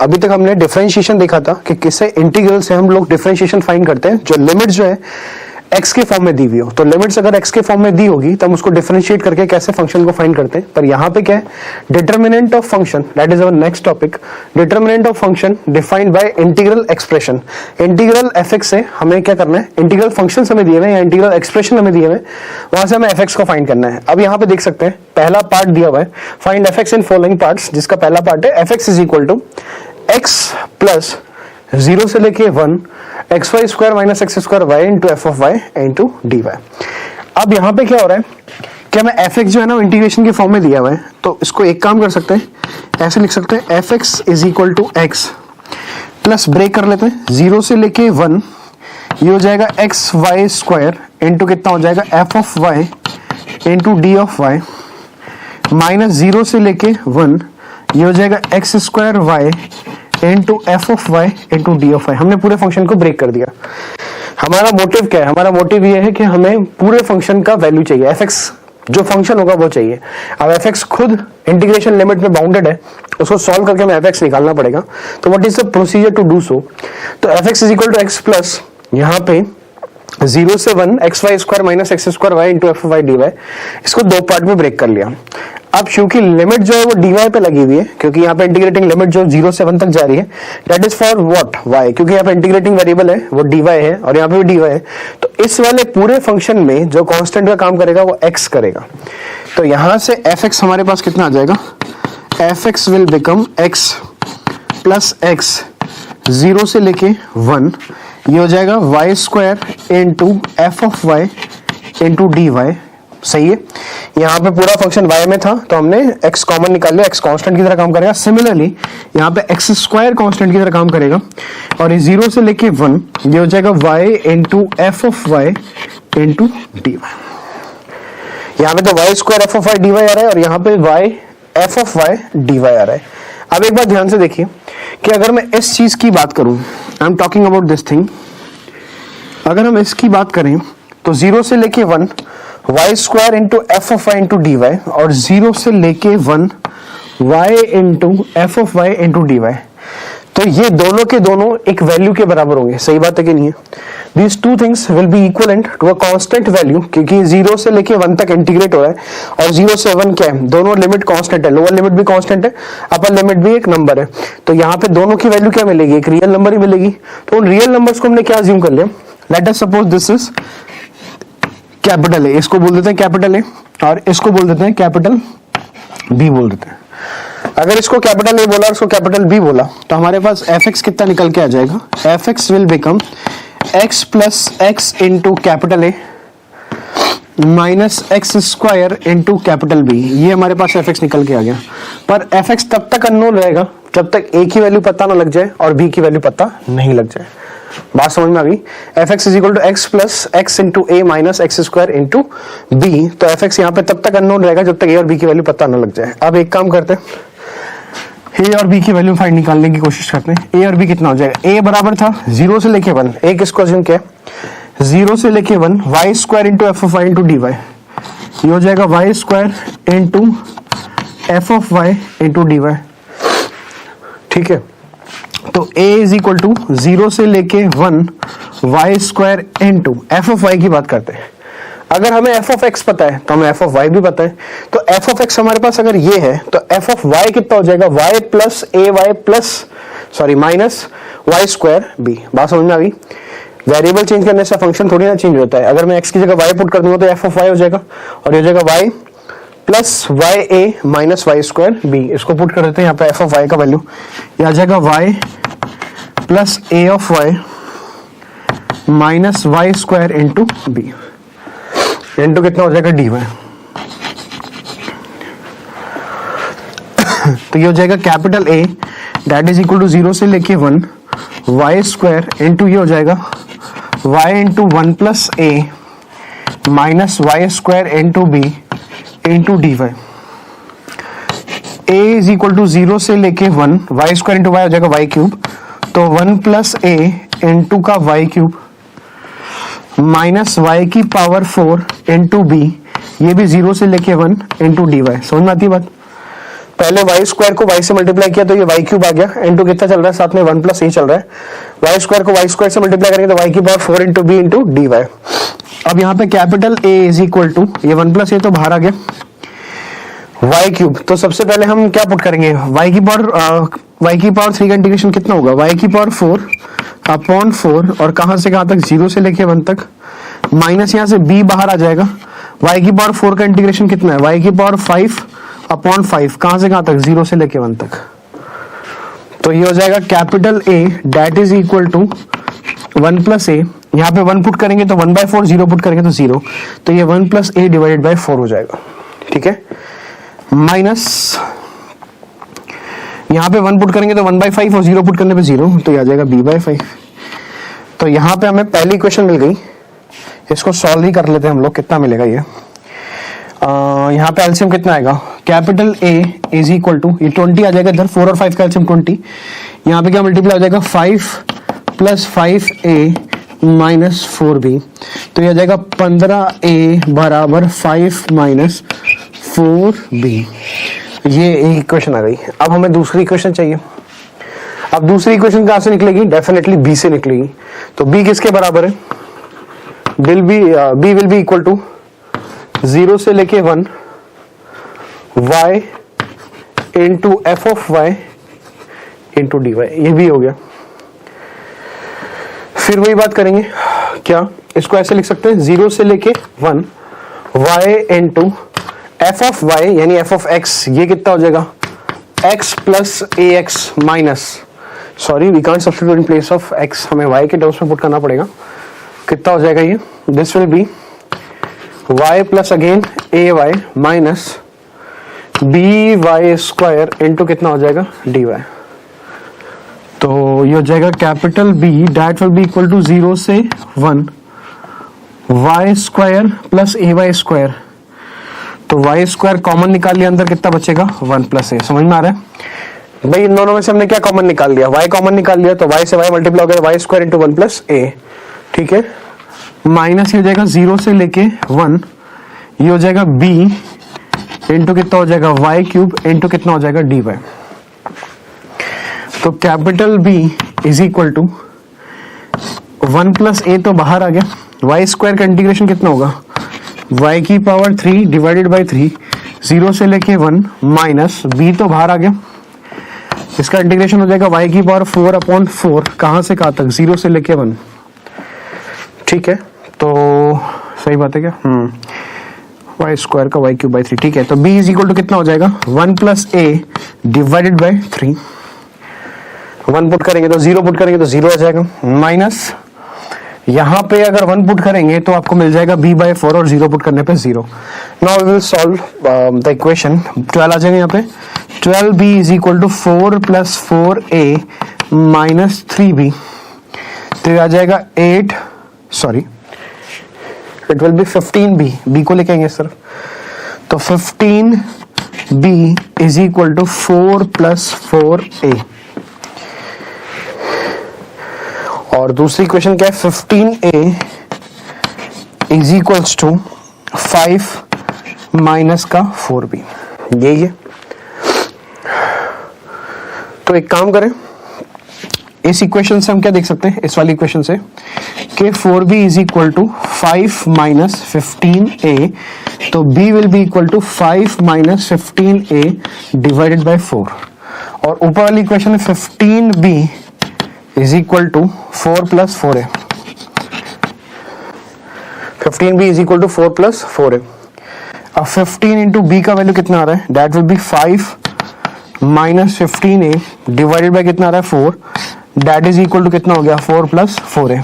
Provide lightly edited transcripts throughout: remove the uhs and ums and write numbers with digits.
अभी तक हमने डिफरेंशिएशन देखा था कि किससे इंटीग्रल से हम लोग डिफरेंशिएशन फाइंड करते हैं जो लिमिट जो है x के फॉर्म में दी हुई हो। तो लिमिट्स अगर x के फॉर्म में दी होगी तो हम उसको डिफरेंशिएट करके कैसे फंक्शन को फाइंड करते हैं। पर यहाँ पे क्या है, determinant of function, that is our next topic. Determinant of function defined by integral expression. Integral fx से हमें क्या करना है, इंटीग्रल फंक्शन हमें दिए हुए या इंटीग्रल एक्सप्रेशन हमें दिए हुए, वहां से हमें fx को फाइंड करना है। अब यहाँ पे देख सकते हैं पहला पार्ट दिया हुआ है, find fx in following parts, जिसका पहला पार्ट है fx is equal to x plus 0 से लेके 1 x y square minus x square y into f of y into d y. अब यहाँ पे क्या हो रहा है कि हमें एफ एक्स जो है ना इंटीग्रेशन के फॉर्म में दिया हुआ है, तो इसको एक काम कर सकते हैं, ऐसे लिख सकते हैं f x is equal to x plus break कर लेते हैं 0 से लेके 1, ये हो जाएगा एक्स वाई स्क्वायर इंटू कितना हो जाएगा f of y into d of y minus 0 से लेके 1, ये हो जाएगा x square y into f of y into d of y. हमने पूरे फंक्शन को ब्रेक कर दिया। हमारा मोटिव क्या है, हमारा मोटिव ये है कि हमें पूरे फंक्शन का वैल्यू चाहिए, एफ एक्स जो फंक्शन होगा वो चाहिए। अब एफ एक्स खुद इंटीग्रेशन लिमिट में बाउंडेड है, उसको सॉल्व करके हमें एफ एक्स निकालना पड़ेगा। तो what is the procedure to do so. तो f x is equal to x plus यहाँ पे 0 से 1 x y square minus x square y into f y d y, इसको दो पार्ट में ब्रेक कर लिया। अब क्योंकि लिमिट जो है वो डी वाई पे लगी हुई है, क्योंकि यहाँ पे इंटीग्रेटिंग लिमिट जो 0 से 1 तक जा रही है, that is for what y, क्योंकि यहाँ पे इंटीग्रेटिंग वेरिएबल है वो डी वाई है और यहाँ पे भी डी वाई है। तो इस वाले पूरे फंक्शन में जो कांस्टेंट का काम करेगा वो एक्स करेगा। तो यहाँ से एफ एक्स हमारे पास कितना आ जाएगा, f x will become x plus x 0 से लेके 1, ये हो जाएगा y square into f of y into d y. सही है, यहाँ पे पूरा फंक्शन y में था तो हमने x कॉमन निकाल लिया, x कांस्टेंट की तरह काम करेगा। सिमिलरली यहाँ पे x स्क्वायर कांस्टेंट की तरह काम करेगा और ये 0 से लेके 1, ये हो जाएगा y into f of y into d y. यहाँ पे तो y square f of y d y आ रहा है और यहाँ पे y f of y d y आ रहा है। अब एक बात ध्यान से देखिए कि अगर मैं इस चीज की बात करूं, I am talking about this thing, अगर हम इसकी बात करें तो 0 से लेके 1 y square into f of y into d y और 0 से लेके 1 y into f of y into d y, तो ये दोनों के दोनों एक वैल्यू के बराबर होंगे। सही बात है कि नहीं है। These two things will be equivalent to a constant value, क्योंकि 0 से लेके 1 तक इंटीग्रेट हो रहा है और 0 से 1 क्या है, दोनों लिमिट कांस्टेंट है, लोअर लिमिट भी कांस्टेंट है, अपर लिमिट भी एक नंबर है। तो यहाँ पे दोनों की वैल्यू क्या मिलेगी, एक रियल नंबर ही मिलेगी। तो उन रियल नंबर्स को हमने क्या अज्यूम कर लिया, late us suppose this is capital ए, इसको बोल देते हैं कैपिटल ए और इसको बोल देते हैं कैपिटल बी बोल देते हैं। अगर इसको कैपिटल ए बोला और इसको कैपिटल बी बोला तो हमारे पास एफ एक्स कितना निकल के आ जाएगा, f x will become x plus x into capital A minus x square into capital B. ये हमारे पास एफ एक्स निकल के आ गया। पर एफ एक्स तब तक अननोन रहेगा जब तक ए की वैल्यू पता ना लग जाए और बी की वैल्यू पता नहीं लग जाए। बात समझ में आ गई। F x is equal to x plus x into a minus x square into b. तो एफ एक्स यहाँ पे तब तक अननोन रहेगा जब तक ए और बी की वैल्यू पता ना लग जाए। अब एक काम करते हैं, ए और बी की वैल्यू फाइंड निकालने की कोशिश करते हैं। ए और बी कितना हो जाएगा, ए बराबर था 0 से लेके 1, ए किसको अज्यूम किया 0 से लेके 1 y square into f of y into d y, ये हो जाएगा y square into f of y into d y. ठीक है, तो a इज इक्वल टू 0 से लेके 1 y square into f of y की बात करते हैं। अगर हमें एफ ऑफ एक्स पता है तो हमें एफ ऑफ वाई भी पता है। तो एफ ऑफ एक्स हमारे पास अगर ये है तो एफ ऑफ वाई कितना हो जाएगा, y plus a y plus sorry minus y square b. बात समझ में आ गई। वेरिएबल चेंज करने से फंक्शन थोड़ी ना चेंज होता है। अगर मैं एक्स की जगह वाई पुट कर दूंगा तो एफ ऑफ वाई हो जाएगा और ये हो जाएगा y plus y a minus y square b. इसको पुट कर देते हैं यहाँ पे एफ ऑफ वाई का वैल्यू, ये आ जाएगा y plus a of y minus y square into b, into कितना हो जाएगा डी वाई। तो ये हो जाएगा capital A that is equal to 0 से लेके 1 वाई स्क्वायर इंटू ये हो जाएगा y into 1 plus a minus y square into b into d y. A is equal to 0 से लेके 1 वाई स्क्वायर इंटू वाई हो जाएगा वाई क्यूब, तो 1 प्लस ए इंटू का वाई क्यूब माइनस वाई की पावर 4 इंटू बी, ये भी 0 से लेके 1 इंटू डी वाई। समझ में आती है बात। पहले वाई स्क्वायर को वाई से मल्टीप्लाई किया तो ये वाई क्यूब आ गया, इंटू कितना चल रहा है साथ में 1 प्लस ए चल रहा है, वाई स्क्वायर को वाई स्क्वायर से मल्टीप्लाई करेंगे तो वाई की power 4 into b into d y. अब यहाँ पे capital A is equal to ये 1 प्लस ए तो बाहर आ गया, वाई क्यूब। तो सबसे पहले हम क्या पुट करेंगे, वाई की पावर 3 का इंटीग्रेशन कितना होगा, वाई की पावर 4 अपॉन 4 और कहां से कहां तक 0 से लेके 1 तक, माइनस यहां से b बाहर आ जाएगा, y की पावर 4 का इंटीग्रेशन कितना है, y की पावर 5 अपॉन 5 कहां से कहां तक 0 से लेके 1 तक। तो ये हो जाएगा capital A that is equal to 1 plus a, यहाँ पे 1 पुट करेंगे तो 1/4, 0 पुट करेंगे तो 0, तो ये 1 प्लस ए डिवाइडेड बाई 4 हो जाएगा, ठीक है, माइनस यहाँ पे 1 पुट करेंगे तो 1/5 और 0 पुट करने पे 0, तो ये आ जाएगा b/5। तो यहाँ पे हमें पहली इक्वेशन मिल गई, इसको सॉल्व ही कर लेते हैं हम लोग, कितना मिलेगा ये। यहाँ पे एलसीएम कितना आएगा, capital A is equal to ये 20 आ जाएगा इधर, 4 और 5 का एलसीएम 20, यहाँ पे क्या मल्टीप्लाई हो जाएगा 5 प्लस 5a माइनस 4b, तो ये आ जाएगा 15a बराबर 5 माइनस 4b। ये एक इक्वेशन आ गई। अब हमें दूसरी इक्वेशन चाहिए। अब दूसरी इक्वेशन कहां से निकलेगी, डेफिनेटली b से निकलेगी। तो b किसके बराबर है, b will be equal to 0 से लेके 1 y into f of y into d y, ये भी हो गया। फिर वही बात करेंगे, क्या इसको ऐसे लिख सकते हैं 0 से लेके 1 y into f of y यानी एफ ऑफ x, ये कितना हो जाएगा x plus a x minus, sorry we can't substitute in place of x, हमें y के टर्म्स में पुट करना पड़ेगा। कितना हो जाएगा ये, this will be y plus again a y minus b y square into कितना हो जाएगा डी वाई। तो ये हो जाएगा capital B that will be equal to 0 से 1 y square plus a Y square, तो y स्क्वायर कॉमन निकाल लिया, अंदर कितना बचेगा 1 प्लस ए। समझ में आ रहा है भाई, इन दोनों में से हमने क्या कॉमन निकाल लिया, y कॉमन निकाल लिया, तो y से y मल्टीप्लाई हो गया y स्क्वायर इंटू 1 प्लस ए, ठीक है, माइनस ये हो जाएगा 0 से लेके 1, ये हो जाएगा b इंटू कितना हो जाएगा y क्यूब इंटू कितना हो जाएगा डी वाई। तो capital B is equal to 1 plus a तो बाहर आ गया, y स्क्वायर का इंटीग्रेशन कितना होगा, y की पावर 3 डिवाइडेड बाई 3, 0 से लेके 1 माइनस b तो बाहर आ गया, इसका इंटीग्रेशन हो जाएगा y की पावर 4 अपॉन 4 कहां से कहां तक 0 से लेके 1, ठीक है। तो सही बात है क्या, y स्क्वायर का y क्यूब बाई 3, ठीक है। तो b इज इक्वल टू कितना हो जाएगा 1 plus A divided by 3, 1 put करेंगे तो 0 पुट करेंगे तो 0 आ जाएगा, माइनस यहां पे अगर 1 पुट करेंगे तो आपको मिल जाएगा b/4 और 0 पुट करने पे 0। Now we will solve the equation, 12 आ जाएगा यहाँ पे, 12b is equal to 4 plus 4a minus 3b, तो ये आ जाएगा 8, sorry it will be 15b, b को लेके आएंगे सर, तो 15b is equal to 4 plus 4a, और दूसरी इक्वेशन क्या है 15a is equals to 5 minus का 4b, यही है। तो एक काम करें, इस इक्वेशन से हम क्या देख सकते हैं, इस वाली इक्वेशन से कि 4b is equal to 5 minus 15a, तो b will be equal to 5 minus 15a divided by 4, और ऊपर वाली इक्वेशन में 15b is equal to 4 plus 4a, 15b is equal to 4 plus 4a। अब 15 इंटू b का value कितना आ रहा है, that will B 5 minus 15a divided bye कितना आ रहा है 4, दैट इज इक्वल टू कितना हो गया 4 प्लस 4a।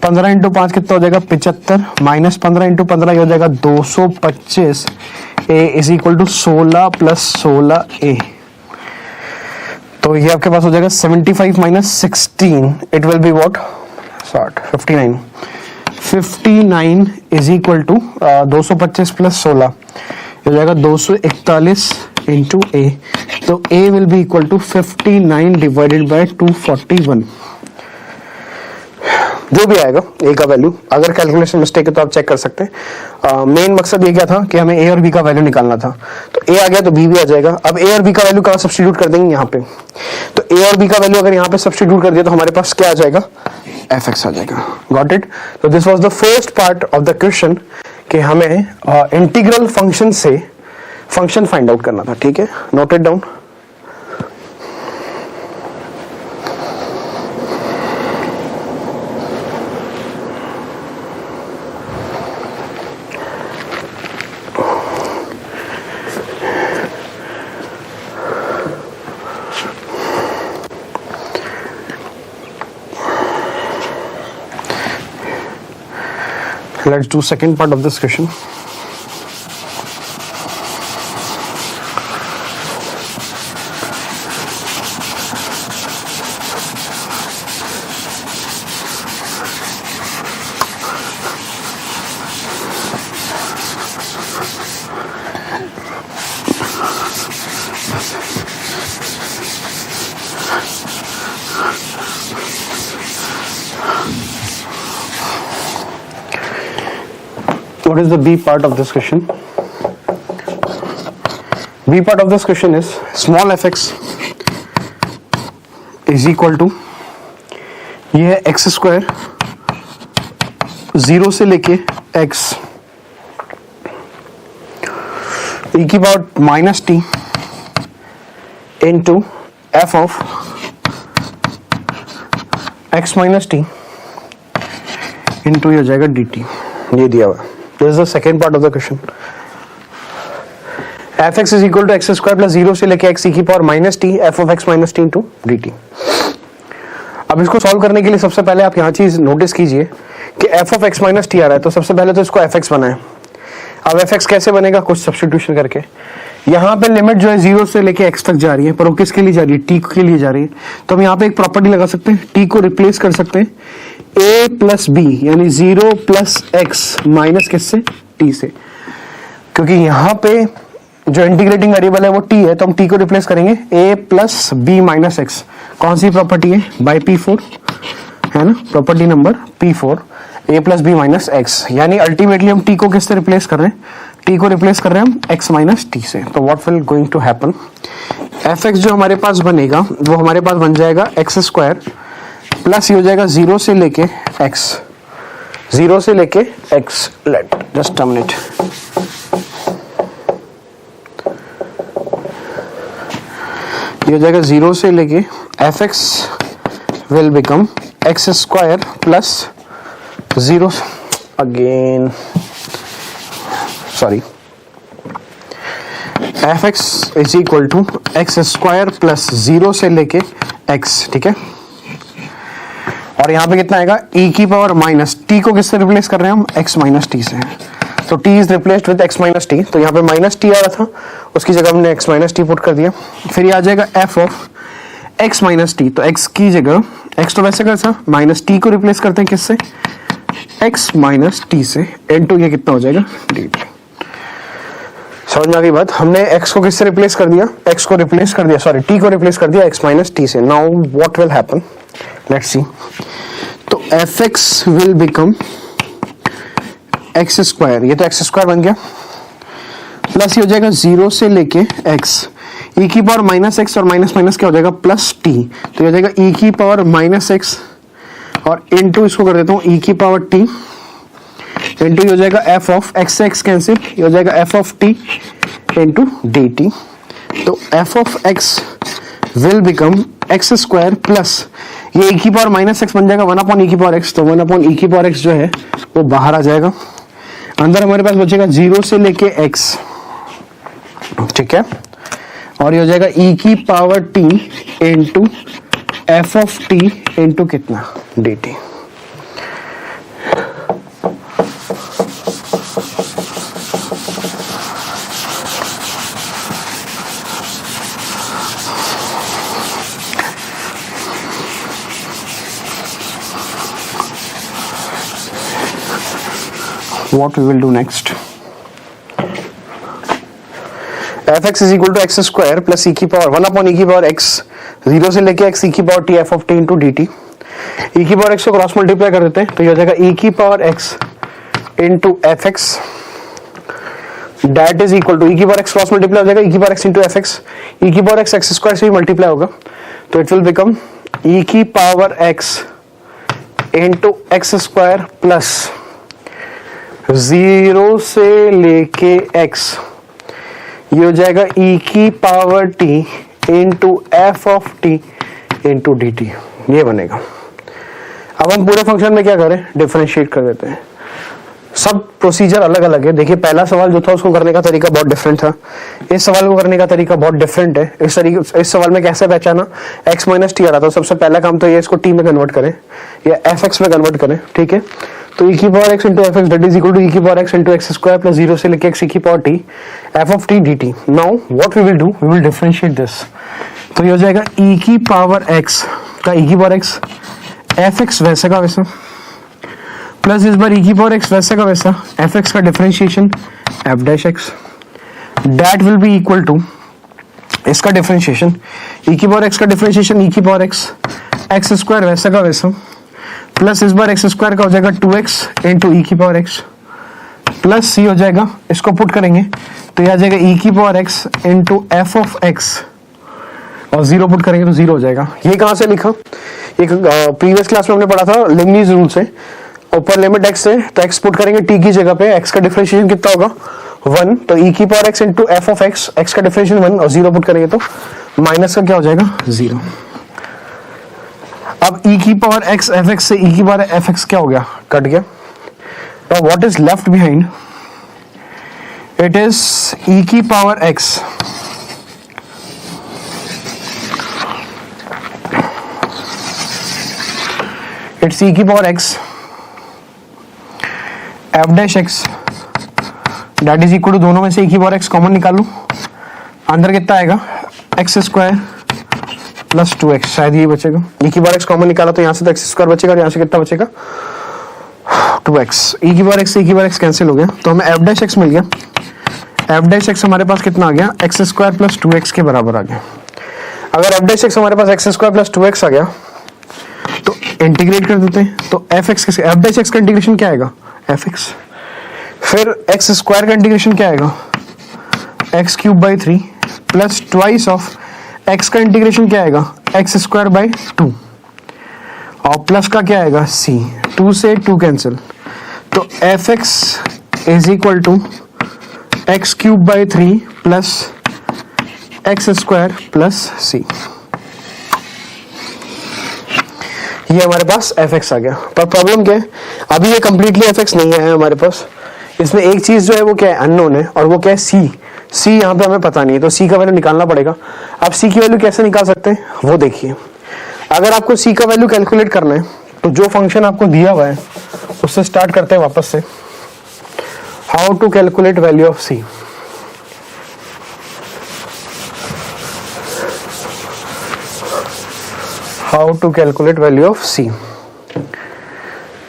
15 इंटू 5 कितना हो जाएगा 75, माइनस 15 इंटू 15 ये हो जाएगा 225, a is equal to 16 plus 16a, तो ये आपके पास हो जाएगा 75 minus 16, it will be what 59, 59 is equal to 225 plus 16, ये हो जाएगा 241 इंटू ए, तो a will be equal to 59 divided by 241। जो भी आएगा ए का वैल्यू, अगर कैलकुलेशन मिस्टेक है तो आप चेक कर सकते हैं। मेन मकसद ये क्या था कि हमें ए और बी का वैल्यू निकालना था, तो ए आ गया तो बी भी आ जाएगा। अब ए और बी का वैल्यू कहाँ सब्स्टिट्यूट कर देंगे, यहाँ पे। तो ए और बी का वैल्यू अगर यहाँ पे सब्स्टिट्यूट कर दिया तो हमारे पास क्या आ जाएगा, एफ एक्स आ जाएगा। Got it. तो this was the first part of the question कि हमें इंटीग्रल फंक्शन से फंक्शन फाइंड आउट करना था। ठीक है, note it down. Let's do second part of this question. What is the B part of this question? B part of this question is small fx is equal to, ये है x square 0 से लेके x e की power minus T into f of x minus T into ये हो जाएगा d T. ये दिया हुआ। This is the second part of the question. fx is equal to x square plus 0 से लेके x e की power minus T f of x minus T into d t. अब इसको सॉल्व करने के लिए सबसे पहले आप यहाँ चीज नोटिस कीजिए कि f of x minus t आ रहा है, तो सबसे पहले तो इसको fx बनाए। अब fx कैसे बनेगा, कुछ सब्स्टिट्यूशन करके। यहाँ पे लिमिट जो है 0 से लेके x तक जा रही है, पर वो किसके लिए जा रही है, t के लिए जा रही है। तो हम यहाँ पे एक प्रॉपर्टी लगा सकते हैं, t को रिप्लेस कर सकते हैं a प्लस बी, यानी 0 प्लस x माइनस किससे, t से। क्योंकि यहाँ पे जो इंटीग्रेटिंग वेरिएबल है वो t है, तो हम t को रिप्लेस करेंगे a plus b minus x. कौन सी प्रॉपर्टी है, बाई P4 है ना, property number P4, a plus b minus x. यानी अल्टीमेटली हम t को किससे रिप्लेस कर रहे हैं, t को रिप्लेस कर रहे हैं हम x माइनस टी से। तो what will going to happen, fx जो हमारे पास बनेगा वो हमारे पास बन जाएगा एक्स स्क्वायर प्लस ये हो जाएगा 0 से लेके x, 0 से लेके x। Let just a minute, ये हो जाएगा 0 से लेके fx will become x square plus 0 again, sorry, fx is equal to x square plus 0 से लेके x। ठीक है, और यहाँ पे कितना आएगा, e की पावर माइनस t को किससे रिप्लेस कर रहे हैं हम, x माइनस टी से। तो t is replaced with x minus T, तो यहाँ पे माइनस टी आ रहा था, उसकी जगह हमने x माइनस टी पुट कर दिया। फिर ये आ जाएगा f of x minus T, तो x की जगह, x तो वैसे कैसा, माइनस t को रिप्लेस करते हैं किससे, x माइनस टी से, इनटू ये कितना हो जाएगा, dt। समझ में आ गई बात। हमने x को किससे रिप्लेस कर दिया, x को रिप्लेस कर दिया, सॉरी t को रिप्लेस कर दिया x माइनस टी से। Now what will happen, let's see. तो fx will become x square, ये तो एक्स स्क्वायर बन गया, प्लस ये हो जाएगा 0 से लेके x, e की पावर माइनस एक्स और माइनस माइनस क्या हो जाएगा, प्लस टी। तो ये हो जाएगा e की पावर माइनस एक्स और इनटू इसको कर देता हूँ e की पावर टी इंटू ये हो जाएगा f ऑफ x से x कैंसिल, ये हो जाएगा f of t into d T. तो f of x will become x square plus ये e की पावर माइनस एक्स बन जाएगा 1 अपॉन e की पावर x, तो 1 अपॉन e की पावर x जो है वो बाहर आ जाएगा। अंदर हमारे पास बचेगा 0 से लेके x, ठीक है, और ये हो जाएगा e की power t into f of t into कितना, d t. What we will do next? fx is equal to x square plus e की पावर 1 upon e की पावर x, 0 से लेके x e की power t f of t into dt। e की power x को cross multiply कर देते हैं तो ये हो जाएगा e की power x into f x that is equal to e की पावर x क्रॉस मल्टीप्लाई हो जाएगा e की power x into f x, e की पावर x एक्स स्क्वायर से भी मल्टीप्लाई होगा तो इट विल बिकम e की power x into x square plus 0 से लेके x, ये हो जाएगा e की power t into f of T into d T, ये बनेगा। अब हम पूरे फंक्शन में क्या करें, डिफरेंशिएट कर देते हैं। सब प्रोसीजर अलग अलग है। देखिए पहला सवाल जो था उसको करने का तरीका बहुत डिफरेंट था, इस सवाल को करने का तरीका बहुत डिफरेंट है। इस सवाल में कैसे पहचाना, x माइनस टी आ रहा था, सबसे पहला काम तो ये इसको t में कन्वर्ट करें या एफ एक्स में कन्वर्ट करें, ठीक है। तो e की power x into f x that is equal to e की power x into x square plus 0 से लेके x e की power t f of t d t. Now what we will do, we will differentiate this. तो ये हो जाएगा e की power x का e की पावर x एफ एक्स वैसे का वैसा प्लस इस बार e की पावर x वैसे का वैसा एफ एक्स का differentiation f dash x that will be equal to इसका डिफरेंशिएशन e की पावर x का डिफरेंशिएशन e की पावर x स्क्वायर वैसा का वैसा प्लस इस बार एक्स स्क्वायर का हो जाएगा 2x इंटू ई की पावर x प्लस c हो जाएगा, इसको पुट करेंगे तो यह आ जाएगा e की power x into f of x और 0 पुट करेंगे तो 0 हो जाएगा। ये कहां से लिखा, एक प्रीवियस क्लास में हमने पढ़ा था लेबनीज रूल से। ऊपर लिमिट x है तो x पुट करेंगे t की जगह पे, x का डिफरेंशिएशन कितना होगा 1, तो e की power x into f of x, x का डिफरेंशिएशन 1 और 0 पुट करेंगे तो माइनस का क्या हो जाएगा 0। अब e की पावर x एफ एक्स से e की पावर एफ एक्स क्या हो गया, कट गया। तो what is left behind, it is e की पावर x इट्स e की power x f dash x that is equal to, दोनों में से e की पावर x कॉमन निकालू, अंदर कितना आएगा एक्स स्क्वायर प्लस 2x, शायद ये बचेगा। e की पावर x कॉमन निकाला तो यहाँ से तो एक्स स्क्वायर बचेगा, यहाँ से कितना बचेगा 2x। e की पावर x से e की पावर x कैंसिल हो गया तो हमें एफ डैश एक्स मिल गया। एफ डैश एक्स हमारे पास कितना आ गया, एक्स स्क्वायर प्लस 2x के बराबर आ गया। अगर एफ डैश एक्स हमारे पास एक्स स्क्वायर प्लस 2x आ गया तो इंटीग्रेट कर देते हैं, तो f x F dash x का इंटीग्रेशन क्या आएगा एफ एक्स, फिर एक्स स्क्वायर का इंटीग्रेशन क्या आएगा x cube by 3 plus twice of x का इंटीग्रेशन क्या आएगा एक्स स्क्वायर बाई 2 और प्लस का क्या आएगा c, 2 से 2 कैंसिल, तो f x is equal to x cube by 3 plus x square plus c। ये हमारे पास एफ एक्स आ गया। पर प्रॉब्लम क्या है, अभी ये कंप्लीटली एफ एक्स नहीं है हमारे पास, इसमें एक चीज जो है वो क्या है अननोन है और वो क्या है सी यहाँ पे हमें पता नहीं है, तो सी का वैल्यू निकालना पड़ेगा। अब सी की वैल्यू कैसे निकाल सकते हैं वो देखिए। अगर आपको सी का वैल्यू कैलकुलेट करना है तो जो फंक्शन आपको दिया हुआ है उससे स्टार्ट करते हैं वापस से। How to calculate value of c, how to calculate value of c.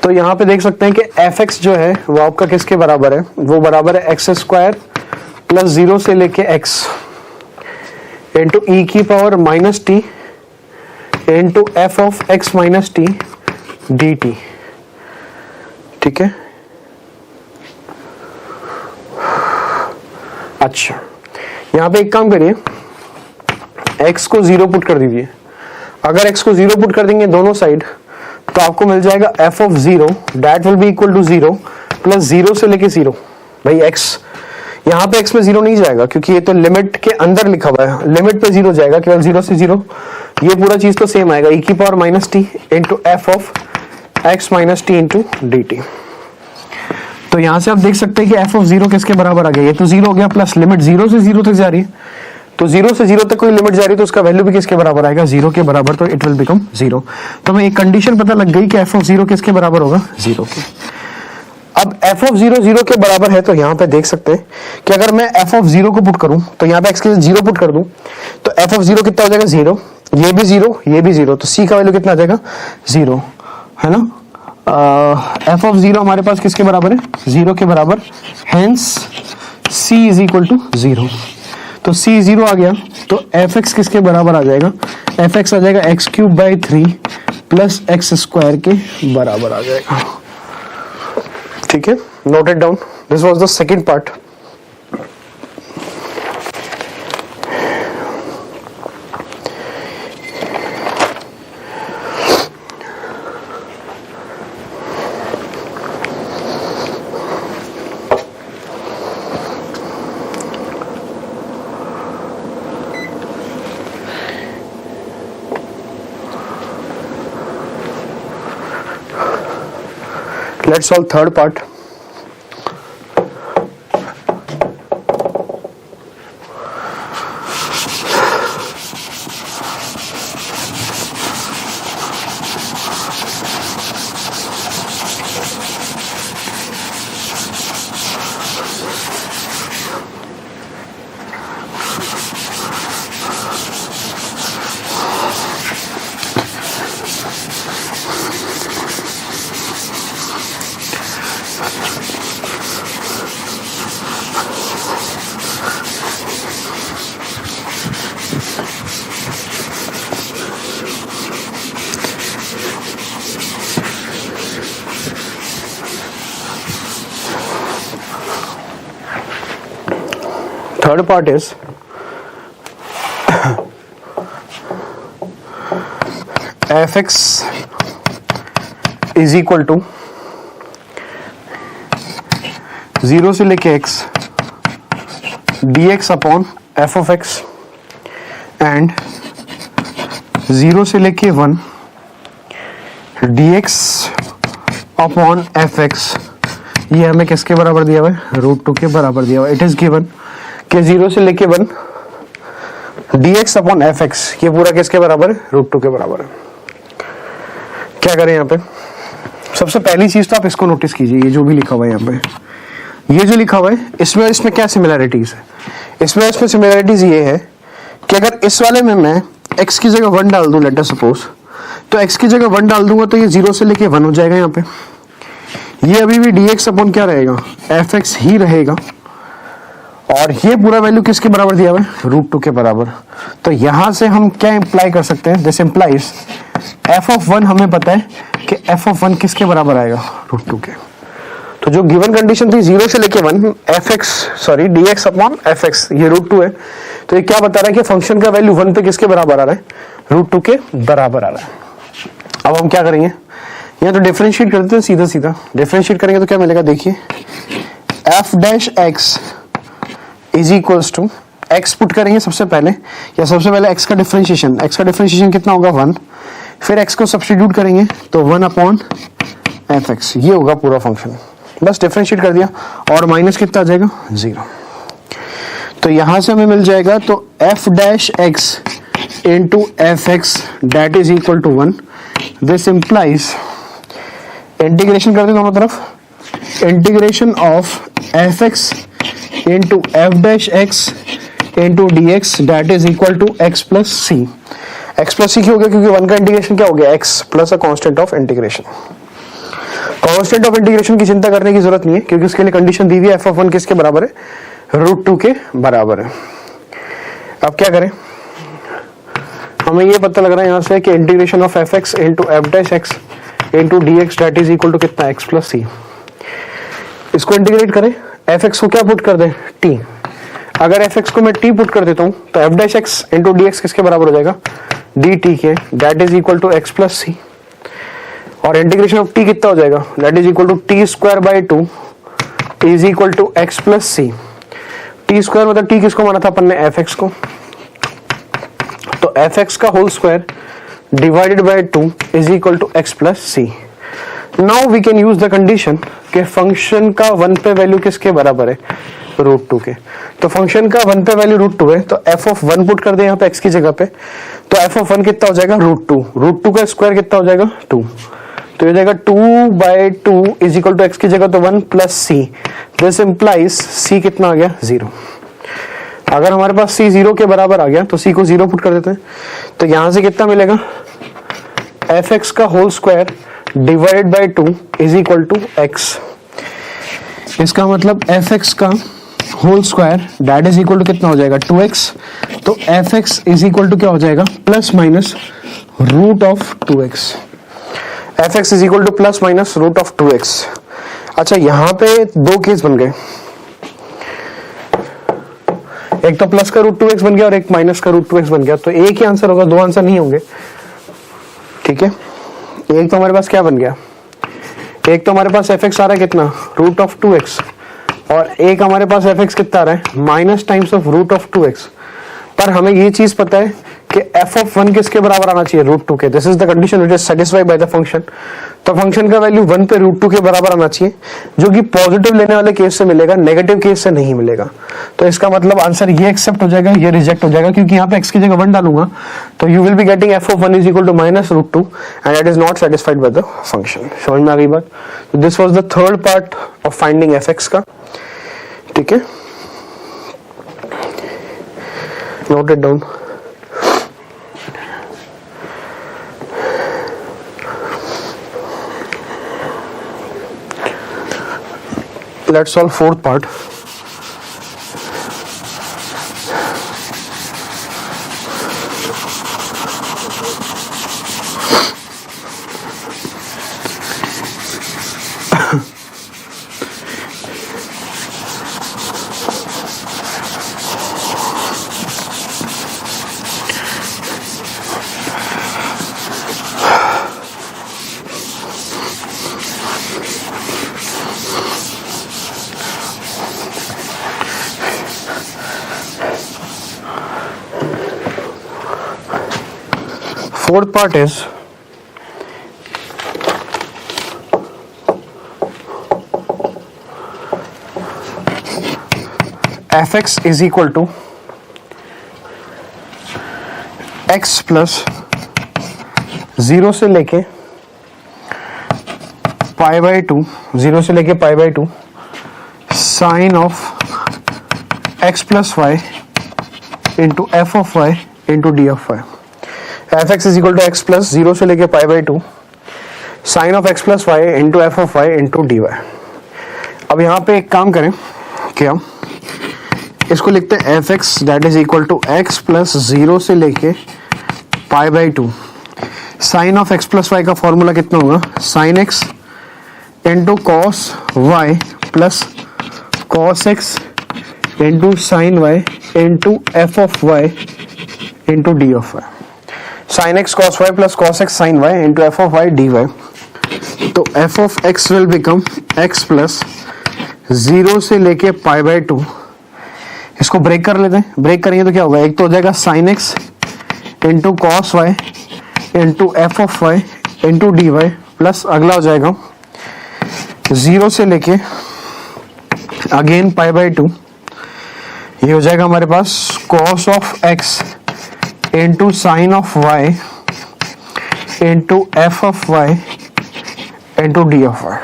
तो यहाँ पे देख सकते हैं कि एफ एक्स जो है वो आपका किसके बराबर है, वो बराबर है एक्स स्क्वायर प्लस 0 से लेके x इंटू ई की power minus T into f of x minus T d T, ठीक है। अच्छा यहाँ पे एक काम करिए, x को 0 पुट कर दीजिए। अगर x को 0 पुट कर देंगे दोनों साइड तो आपको मिल जाएगा f of 0 that will be equal to 0 plus 0 से लेके 0। भाई x यहाँ पे x में 0 नहीं जाएगा क्योंकि ये तो लिमिट के अंदर लिखा हुआ है, लिमिट पे 0 जाएगा केवल 0 से 0। ये पूरा चीज तो सेम आएगा e की power minus T into f of x minus T into d T. तो यहाँ से आप देख सकते हैं कि एफ ऑफ 0 किसके बराबर आ गया, ये तो 0 हो गया प्लस लिमिट 0 से 0 तक जा रही है, तो 0 से 0 तक कोई लिमिट जा रही है तो उसका वैल्यू भी किसके बराबर आएगा 0 के बराबर, तो इट विल बिकम 0। तो हमें एक कंडीशन पता लग गई कि एफ ऑफ 0 किसके बराबर होगा 0 के। अब एफ ऑफ 0 0 के बराबर है तो यहाँ पे देख सकते हैं कि अगर मैं एफ ऑफ 0 को पुट करूं तो यहाँ पे एक्स के 0 पुट कर दूं तो एफ ऑफ 0 कितना हो जाएगा 0, ये भी 0 ये भी 0, तो सी का वैल्यू कितना आ जाएगा 0, है ना। एफ ऑफ 0 हमारे पास किसके बराबर है 0 के बराबर, hence c is equal to 0। तो सी 0 आ गया तो एफ एक्स किसके बराबर आ जाएगा, एफ एक्स आ जाएगा x cube by 3 plus x square के बराबर आ जाएगा। ठीक है, note it down. This was the second part. Let's solve third part. Third part is fx is equal to 0 से लेके x dx upon f of x and 0 से लेके 1 dx upon F x. ये हमें किसके बराबर दिया हुआ है? √2 के बराबर दिया हुआ है। इट इज गिवन कि 0 से लेके 1 dx अपॉन एफ एक्स, ये पूरा किसके बराबर है? √2 के बराबर है। क्या करें यहाँ पे? सबसे पहली चीज तो आप इसको नोटिस कीजिए, ये जो भी लिखा हुआ है यहाँ पे, ये जो लिखा हुआ है इसमें क्या सिमिलैरिटीज है? इसमें सिमिलैरिटीज ये है कि अगर इस वाले में मैं x की जगह 1 डाल दूं, लेट अस सपोज, तो x की जगह 1 डाल दूंगा तो ये 0 से लेके 1 हो जाएगा यहाँ पे। ये अभी भी dx अपॉन क्या रहेगा? fx ही रहेगा। और ये पूरा वैल्यू किसके बराबर दिया हुआ है? √2 के बराबर। तो यहां से हम क्या इंप्लाई कर सकते हैं? दिस इंप्लाइज f ऑफ 1, हमें पता है कि f ऑफ 1 किसके बराबर आएगा? √2 के। तो जो गिवन कंडीशन थी 0 से लेके 1 dx अपॉन fx, ये √2 है। तो ये क्या बता रहा है कि फंक्शन का वैल्यू 1 पे किसके बराबर आ रहा है? √2 के बराबर आ रहा है। अब हम क्या करेंगे? यहाँ तो डिफरेंशिएट करते हैं, सीधा सीधा डिफरेंशिएट करेंगे तो क्या मिलेगा? देखिए, f dash x is equals to, x put करेंगे सबसे पहले x का डिफरेंशिएशन कितना होगा? 1। फिर x को सब्स्टिट्यूट करेंगे तो 1 अपॉन fx, ये होगा पूरा फंक्शन। बस डिफरेंशिएट कर दिया और माइनस कितना आ जाएगा? 0। तो यहां से हमें मिल जाएगा तो f dash x into f x that is equal to 1। This implies, integration कर दे दोनों तरफ, integration of f x into f dash x into d x that is equal to x plus c. X plus c क्यों हो गया? क्योंकि 1 का integration क्या हो गया? X plus a constant of integration. Constant of integration की चिंता करने की जरूरत नहीं है क्योंकि उसके लिए कंडीशन दी हुई है, एफ ऑफ 1 किसके बराबर है? √2 के बराबर है। अब क्या करें? हमें ये पता लग रहा है यहाँ से कि integration of f x into f dash x into d x that is equal to कितना? X plus c. इसको इंटीग्रेट करें, एफ एक्स को क्या पुट कर दें? टी। अगर एफ एक्स को मैं टी पुट कर देता हूं तो f dash x into d x किसके बराबर हो जाएगा? डी टी के, that is equal to x plus c. और इंटीग्रेशन ऑफ टी कितना हो जाएगा? That is equal to t square by 2 is equal to x plus c. T square मतलब टी किसको माना था अपन ने? एफ एक्स को। तो एफ एक्स का whole square divided by 2 is equal to x plus c. Now we can use the condition कि फंक्शन का 1 पे वैल्यू किसके बराबर है? √2 के। तो फंक्शन का 1 पे वैल्यू √2 है, तो एफ ऑफ 1 पुट कर दे यहाँ पे x की जगह पे, तो एफ ऑफ 1 कितना हो जाएगा? √2। √2 का स्क्वायर कितना हो जाएगा? 2। तो ये जाएगा 2/2 इज इक्वल टू x की जगह तो 1 plus c. This implies c कितना आ गया? 0। अगर हमारे पास c 0 के बराबर आ गया तो c को 0 पुट कर देते हैं, तो यहां से कितना मिलेगा? एफ एक्स का whole square divided by 2 is equal to x। इसका मतलब एफ एक्स का whole square that is equal to कितना हो जाएगा? 2x। तो f x is equal to क्या हो जाएगा? Plus minus √2x। F x is equal to plus minus root of 2x। अच्छा यहाँ पे दो केस बन गए, एक तो प्लस का रूट 2x बन गया और एक माइनस का रूट 2x बन गया, तो एक ही आंसर होगा, दो आंसर नहीं होंगे। ठीक है, एक तो हमारे पास क्या बन गया, एक तो हमारे पास एफ एक्स आ रहा है कितना, रूट ऑफ 2x, और एक हमारे पास एफ एक्स कितना आ रहा है, minus times of root of 2x। पर हमें ये चीज पता है कि एफ ऑफ 1 किसके बराबर आना चाहिए, रूट 2 के। This is the condition which is satisfied by the function. तो फंक्शन का वैल्यू 1 पे रूट 2 के बराबर आना चाहिए, जो कि पॉजिटिव लेने वाले केस से मिलेगा, नेगेटिव केस से नहीं मिलेगा। तो इसका मतलब आंसर ये एक्सेप्ट हो जाएगा, ये रिजेक्ट हो जाएगा, क्योंकि यहाँ पे x की जगह 1 डालूंगा तो you will be getting f of 1 is equal to minus root 2 and that is not satisfied by the function. समझ में आ गई बात? तो this was the third part of finding f x का। ठीक है, note it down. Let's solve fourth part. Fourth part is fx is equal to x plus 0 से लेके पाई बाई 2, 0 से लेके pi by 2 sine of x plus y into f of y into d of y. F x is equal to x plus 0 से लेके pi by 2 sine of x plus y into f of y into d y. अब यहाँ पे एक काम करें, क्या इसको लिखते हैं f x that is equal to x plus 0 से लेके pi by 2 sine of x plus y का फॉर्मूला कितना होगा, sine x into cos y plus cos x into sine y into f of y into d of y. Sine x cos y plus cos x sine y into f of y d y. तो f of x will become x plus 0 से लेके pi by 2, इसको break कर लेते हैं। Break करेंगे तो क्या होगा, एक तो हो जाएगा sine x into cos y into f of y into d y, plus अगला हो जाएगा 0 से लेके अगेन पाई बाई 2, ये हो जाएगा हमारे पास cos of x into sine of y into f of y into d of y.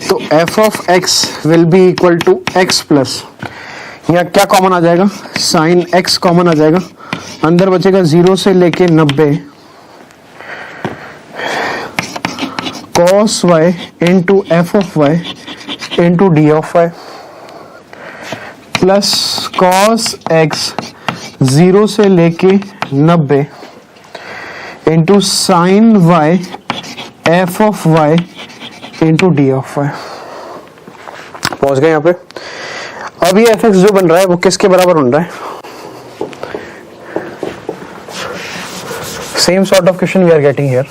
तो f of x will be equal to x plus, यहाँ क्या कॉमन आ जाएगा, साइन एक्स कॉमन आ जाएगा, अंदर बचेगा 0 से लेके 90 cos y into f of y into d of y plus cos x 0 से लेके 90 into sine y f of y into d of y. पहुंच गए यहाँ पे। अब ये एफ एक्स जो बन रहा है वो किसके बराबर बन रहा है, same sort of question we are getting here.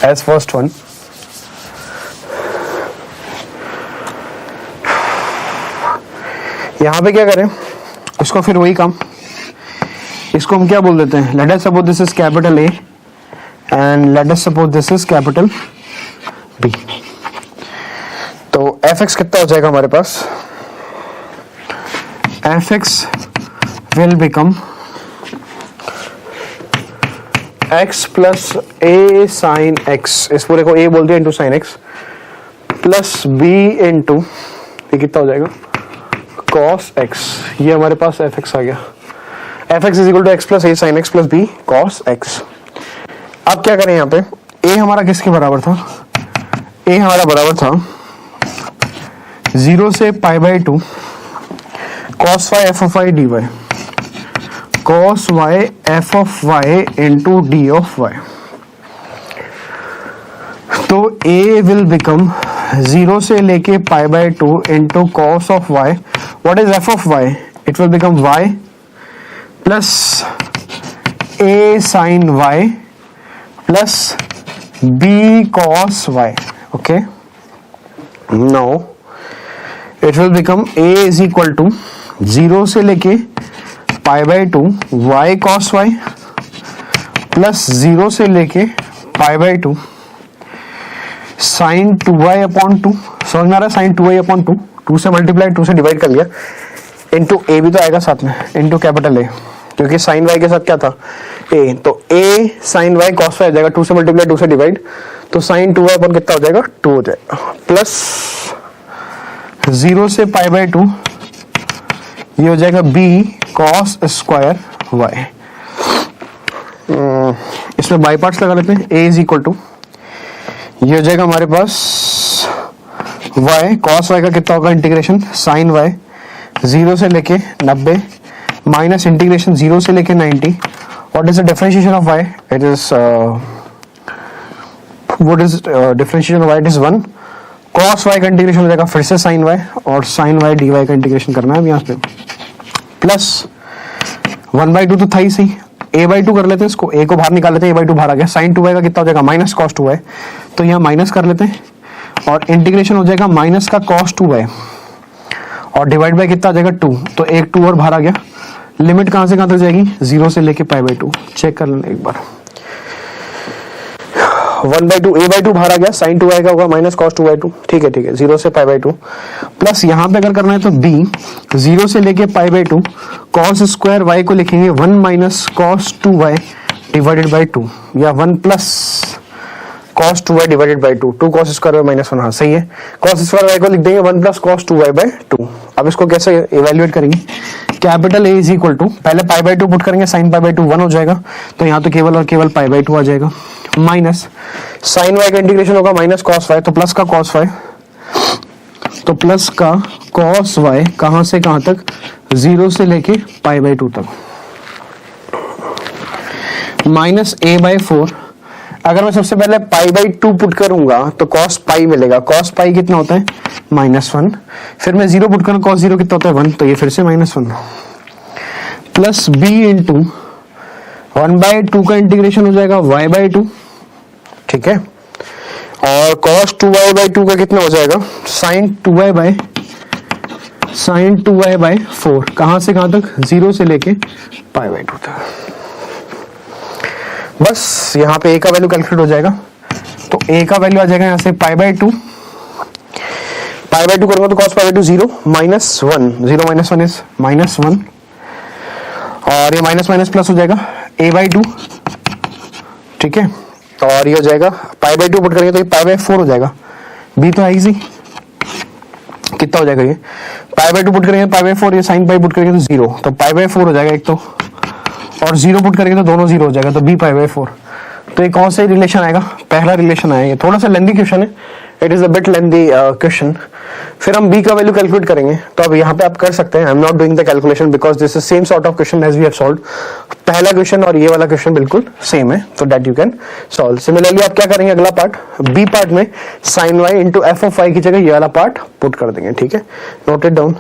As first one, यहां पे क्या करें, इसको फिर वही काम, इसको हम क्या बोल देते हैं, let us suppose this is capital A and let us suppose this is capital B. तो एफ एक्स कितना हो जाएगा हमारे पास, f x will become x plus a sine x, इस पूरे को ए बोल दिया into sine x, plus b into ये कितना हो जाएगा कॉस एक्स। ये हमारे पास एफ एक्स आ गया, f x is equal to x plus a sine x plus b cos x. अब क्या करें, यहाँ पे ए हमारा किसके बराबर था, ए हमारा बराबर था 0 से पाई by 2 cos y f of y dy, cos y f of y into d of y. तो a will become 0 से लेके pi by 2 into cos of y. What is f of y? It will become y plus a sin y plus b cos y. Okay. Now it will become a is equal to 0 से लेके pi by 2 y cos y plus 0 से लेके pi by 2 sign 2y upon 2. समझ में आ रहा है? Sign 2y upon 2, 2 से multiply 2 से डिवाइड कर लिया, इनटू ए भी तो आएगा साथ में, इनटू कैपिटल ए, क्योंकि साइन y के साथ क्या था a, तो a साइन y cos y आ जाएगा, 2 से मल्टीप्लाई 2 से डिवाइड, तो साइन 2y अपॉन कितना हो जाएगा 2 हो जाएगा, प्लस 0 से पाई बाय 2 ये हो जाएगा b cos स्क्वायर y. इसमें बाई पार्ट्स लगा लेते हैं. a इज इक्वल टू ये हो जाएगा हमारे पास y cos y का कितना होगा इंटीग्रेशन साइन y 0 से लेके 90 माइनस इंटीग्रेशन 0 से लेके 90. What is the differentiation of y? It is what is differentiation of y? It is 1. cos y का इंटीग्रेशन हो जाएगा फिर से sin y, और sin y dy का इंटीग्रेशन करना है अब यहाँ पे, प्लस 1/2 तो था ही सही, a/2 कर लेते हैं इसको, a को बाहर निकाल लेते हैं, a/2 बाहर आ गया, sin 2y का कितना हो जाएगा माइनस cos 2y, तो यहाँ माइनस कर लेते हैं और इंटीग्रेशन हो जाएगा माइनस का cos 2y और डिवाइड बाय कितना आ जाएगा 2, तो एक 2 और बाहर आ गया. लिमिट कहां से कहां तक जाएगी 0 से लेके पाई/2. चेक कर लेना एक बार. 1/2 a/2 बाहर आ गया, sin 2y का होगा माइनस cos 2y2. ठीक है 0 से पाई/2 प्लस यहां पे अगर करना है तो b 0 से लेके पाई/2 cos स्क्वायर y को लिखेंगे 1 minus cos 2y divided by 2, या 1 plus cos 2y divided by 2, 2 cos square y minus 1. हाँ सही है, cos स्क्वायर y को लिख देंगे 1 प्लस cos 2y बाय 2. अब इसको कैसे इवेल्युएट करेंगे? Capital A is equal to पहले पाई/2 पुट करेंगे, साइन पाई/2 1 हो जाएगा, तो यहाँ तो केवल और केवल पाई/2 आ जाएगा, माइनस साइन y का इंटीग्रेशन होगा माइनस cos y, तो प्लस का cos y, तो प्लस का cos y कहां से कहां तक 0 से लेके पाई/2 तक, माइनस a/4. अगर मैं सबसे पहले पाई/2 पुट करूंगा तो cos पाई मिलेगा, cos पाई कितना होता है -1, फिर मैं 0 पुट करूँ cos 0 कितना होता है 1, तो ये फिर से -1, प्लस b इंटू 1/2 का इंटीग्रेशन हो जाएगा y/2. ठीक है, और cos 2y/2 का कितना हो जाएगा sin 2y/4, कहां से कहां तक 0 से लेके पाई/2 तक. बस यहाँ पे a का वैल्यू कैलकुलेट हो जाएगा, तो a का वैल्यू आ जाएगा यहाँ से पाई/2 करूंगा तो cos पाई/2 0 माइनस 1, 0 माइनस 1 इज -1, और ये माइनस माइनस प्लस हो जाएगा a/2. ठीक है, और ये हो जाएगा पाई/2 पुट करेंगे तो ये पाई/4 हो जाएगा, b तो है इजी, कितना हो जाएगा ये पाई/2 पुट करेंगे पाई/4, ये साइन पाई पुट करेंगे तो 0, तो पाई/4 हो जाएगा एक तो, और 0 पुट करेंगे तो दोनों 0 हो जाएगा, तो b पाई/4. तो ये कौन सा रिलेशन आएगा? पहला रिलेशन आएगा. ये थोड़ा सा लेंथी क्वेश्चन है, it is a bit lengthy question. फिर हम b का वैल्यू कैलकुलेट करेंगे, तो अब यहाँ पे आप कर सकते हैं. I am not doing the calculation because this is same sort of question as we have solved. पहला क्वेश्चन और ये वाला क्वेश्चन बिल्कुल सेम है, तो that you can solve. Similarly आप क्या करेंगे, अगला पार्ट b पार्ट में sin y into f of y की जगह ये वाला पार्ट पुट कर देंगे. ठीक है, note it down.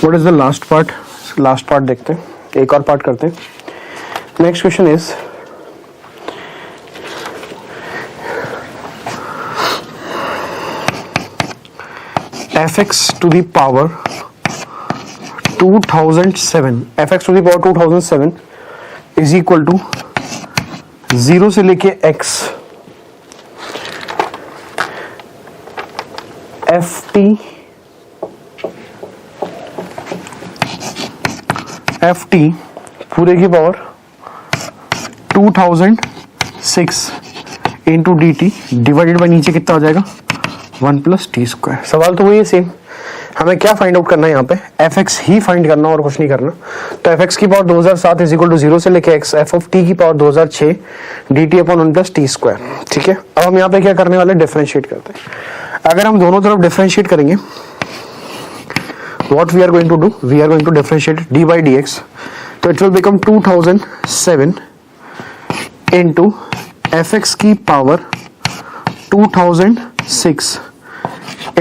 What is the last part? Last part देखते हैं, एक और पार्ट करते हैं. Next question is fx to the power 2007, fx to the power 2007 is equal to 0 से लेके x ft पूरे की power 2006 into d t divided by नीचे कितना हो जाएगा 1 प्लस टी स्क्वायर। सवाल तो वही है सेम, हमें क्या फाइंड आउट करना है यहाँ पे, एफ एक्स ही फाइंड करना और कुछ नहीं करना। तो एफ एक्स की पावर 2007 इज इक्वल टू 0 से लेके एक्स एफ ऑफ टी की power 2006 D T upon 1 plus t square. ठीक है, अब हम यहाँ पे क्या करने वाले, डिफरेंशिएट करते हैं। अगर हम दोनों तरफ डिफरेंशिएट करेंगे, what we are going to do, we are going to differentiate d by dx, तो it will become 2007 into fx की power 2006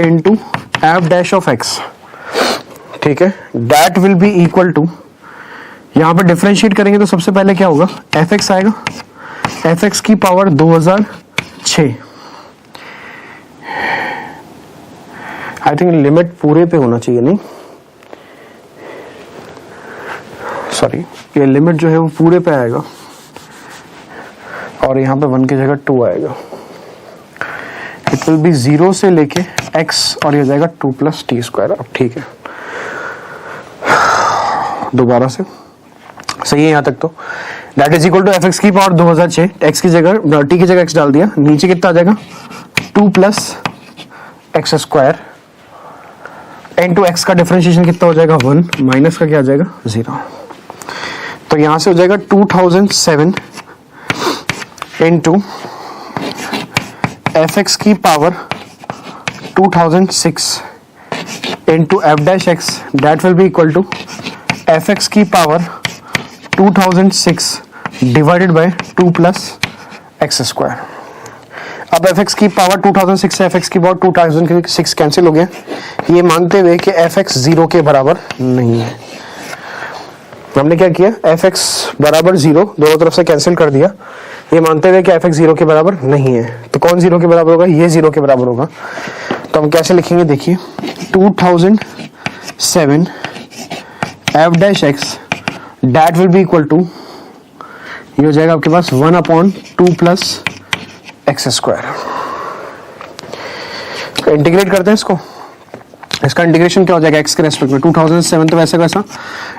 into f dash of x। ठीक है, that will be equal to, यहाँ पे differentiate करेंगे तो सबसे पहले क्या होगा, fx आएगा, fx की पावर 2006। आई थिंक लिमिट पूरे पे होना चाहिए, नहीं सॉरी, ये लिमिट जो है वो पूरे पे आएगा और यहाँ पे 1 की जगह 2 आएगा। इट विल बी 0 से लेके x और ये जाएगा 2 प्लस टी स्क्वायर। अब ठीक है, दोबारा से सही है यहाँ तक। तो that is equal to f x की पावर 2006, x की जगह t की जगह x डाल दिया, नीचे कितना आ जाएगा 2 plus x square into x का डिफरेंशिएशन कितना हो जाएगा 1, माइनस का क्या आ जाएगा 0। तो यहां से हो जाएगा 2007 इंटू एफ एक्स की power 2006 into f dash x, that will be equal to f x की power 2006 divided by 2 plus x square. अब एफ एक्स की पावर 2006 से एफ एक्स की पावर 2006 कैंसिल हो गया, ये मानते हुए कि एफ एक्स 0 के बराबर नहीं है। हमने क्या किया, एफ एक्स बराबर 0 दोनों तरफ से कैंसिल कर दिया, ये मानते हुए कि एफ एक्स 0 के बराबर नहीं है। तो कौन 0 के बराबर होगा, ये 0 के बराबर होगा। तो हम कैसे लिखेंगे, देखिए 2007 f dash x that will be equal to, ये हो जाएगा आपके पास 1/2 प्लस एक्स स्क्वायर। इंटीग्रेट करते हैं इसको, इसका इंटीग्रेशन क्या हो जाएगा x के रेस्पेक्ट में, 2007 तो वैसे वैसा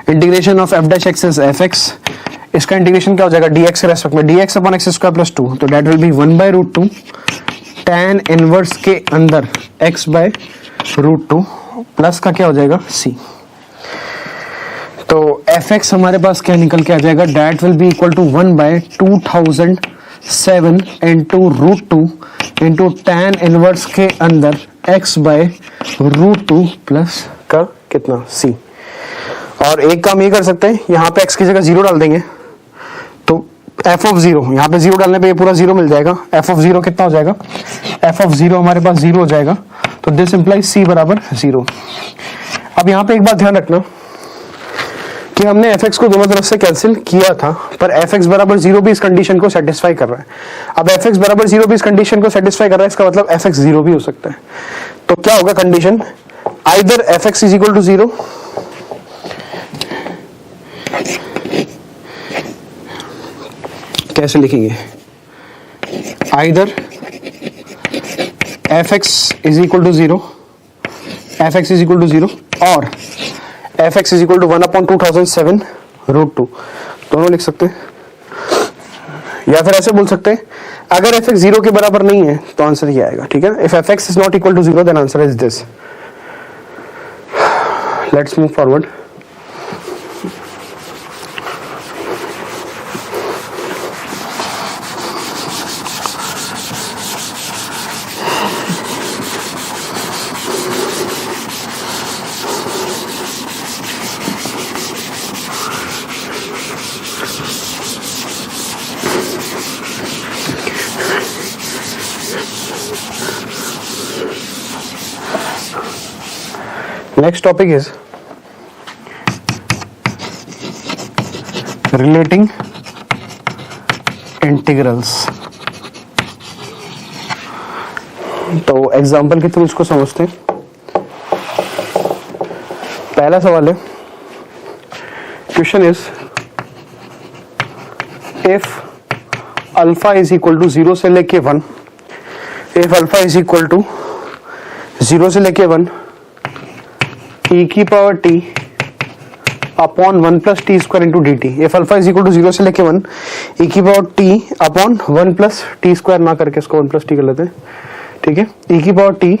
integration of f dash x is fx, इसका इंटीग्रेशन क्या हो जाएगा dx के रेस्पेक्ट में dx upon x square plus 2, तो that will B 1/√2 tan inverse के अंदर x बाय √2 प्लस का क्या हो जाएगा c। तो fx हमारे पास क्या निकल के आ जाएगा, that will be equal to 1/2007 into √2 into tan inverse के अंदर x बाय √2 प्लस का कितना c। और एक काम ये कर सकते हैं, यहाँ पे x की जगह 0 डाल देंगे, तो f ऑफ 0, यहाँ पे 0 डालने पे ये पूरा 0 मिल जाएगा। f ऑफ 0 कितना हो जाएगा, f ऑफ 0 हमारे पास 0 हो जाएगा, तो दिस इंप्लाइज c बराबर 0। अब यहाँ पे एक बात ध्यान रखना कि हमने fx को दोनों तरफ से कैंसिल किया था, पर fx बराबर 0 भी इस कंडीशन को सेटिस्फाई कर रहा है। अब fx बराबर 0 भी इस कंडीशन को सेटिस्फाई कर रहा है, इसका मतलब fx 0 भी हो सकता है। तो क्या होगा condition, either fx is equal to 0 कैसे लिखेंगे, either fx is equal to 0, fx is equal to 0 और fx इज इक्वल टू 1/2007 √2, दोनों लिख सकते हैं। या फिर ऐसे बोल सकते हैं, अगर fx 0 के बराबर नहीं है तो आंसर ये आएगा। ठीक है, if fx is not equal to 0 then answer is this. Let's move forward. Next topic is relating integrals। तो एग्जाम्पल के थ्रू इसको समझते हैं। पहला सवाल है, question is if alpha is equal to 0 से लेके 1, if alpha is equal to 0 से लेके 1 e की power t upon 1 plus t square into d t. If alpha is equal to 0 से लेके 1 e की power t upon 1 plus t square ना करके इसको 1 प्लस टी कर लेते हैं, ठीक है। e की power t